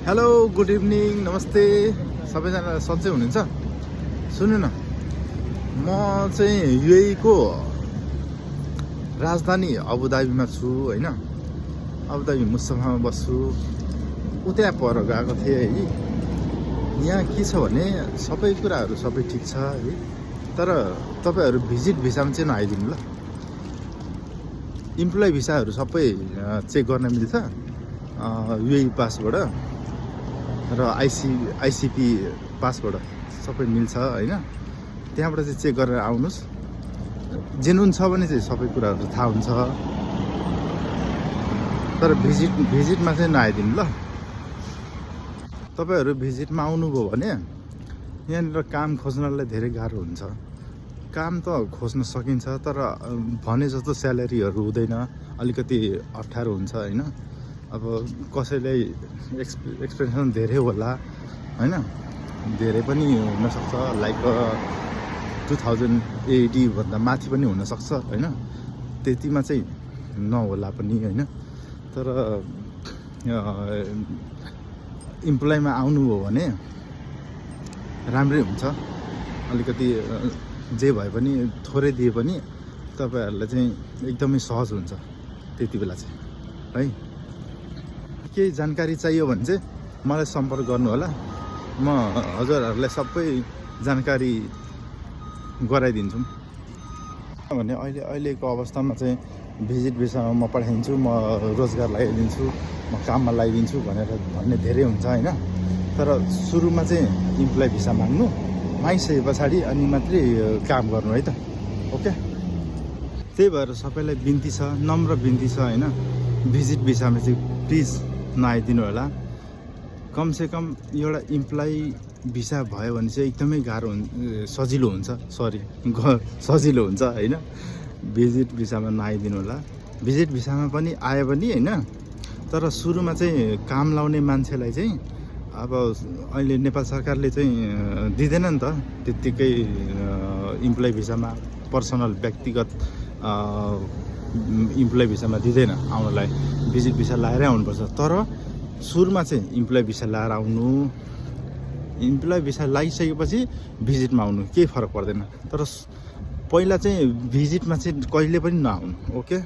Hello good evening नमस्ते सबैजना सन्चै हुनुहुन्छ। सुन्नु न, म चाहिँ युएई को राजधानी अबुधाबीमा छु हैन। अबुधाबी मुस्तफामा बस्छु। उता पर गएको थिएँ है। यहाँ के छ भने सबै कुराहरू सबै ठिक छ है, तर तपाईहरु भिजिट भिसामा चाहिँ नआइदिनु ल। इम्प्लोइ भिसाहरू सबै चेक गर्न मिल्छ युएई पासबाट र आइसिपी पासबाट सबै मिल्छ हैन। त्यहाँबाट चाहिँ चेक गरेर आउनुस्। जेन्युन छ भने चाहिँ सबै कुराहरू थाहा हुन्छ, तर भिजिटमा चाहिँ नआइदिनु ल। तपाईहरु भिजिटमा आउनुभयो भने यहाँनिर काम खोज्नलाई धेरै गाह्रो हुन्छ। काम त खोज्न सकिन्छ, तर भने जस्तो स्यालेरीहरू हुँदैन, अलिकति अप्ठ्यारो हुन्छ हैन। अब कसैलाई एक्सपेक्टेसन धेरै होला हैन, धेरै पनि हुनसक्छ, लाइक 2080 भन्दा माथि पनि हुनसक्छ हैन। त्यतिमा चाहिँ नहोला पनि हैन, तर इम्प्लोइमा आउनुभयो भने राम्रै हुन्छ। अलिकति जे भए पनि थोरै दिए पनि तपाईहरुलाई चाहिँ एकदमै सहज हुन्छ त्यति बेला चाहिँ है। केही जानकारी चाहियो भने चाहिँ मलाई सम्पर्क गर्नु होला। म हजुरहरुलाई सबै जानकारी गराइदिन्छु। भने अहिलेको अवस्थामा चाहिँ भिजिट भिसामा म पठाइदिन्छु, म रोजगार लगाइदिन्छु, म काममा लगाइदिन्छु भन्ने धेरै हुन्छ हैन। तर सुरुमा चाहिँ इम्प्लोइ भिसा माग्नु, मागिसके पछाडि अनि मात्रै काम गर्नु है त। ओके, त्यही भएर सबैलाई बिन्ती छ, नम्र बिन्ती छ हैन। भिजिट भिसामा चाहिँ प्लिज नआइदिनु होला। कमसे कम एउटा इम्प्लोइ भिसा भयो भने चाहिँ एकदमै गाह्रो सजिलो हुन्छ, सजिलो हुन्छ हैन। भिजिट भिसामा नआइदिनु होला। भिजिट भिसामा पनि आयो भने हैन, तर सुरुमा चाहिँ काम लाउने मान्छेलाई चाहिँ अब अहिले नेपाल सरकारले चाहिँ दिँदैन नि त त्यतिकै इम्प्लोइ भिसामा, पर्सनल व्यक्तिगत इम्प्लोइ भिसामा दिँदैन आउनलाई। भिजिट भिसा लाएरै आउनुपर्छ। तर सुरुमा चाहिँ इम्प्लोइ भिसा लाएर आउनु, इम्प्लोइ भिसा लगाइसकेपछि भिजिटमा आउनु, केही फरक पर्दैन। तर पहिला चाहिँ भिजिटमा चाहिँ कहिले पनि नआउनु। ओके।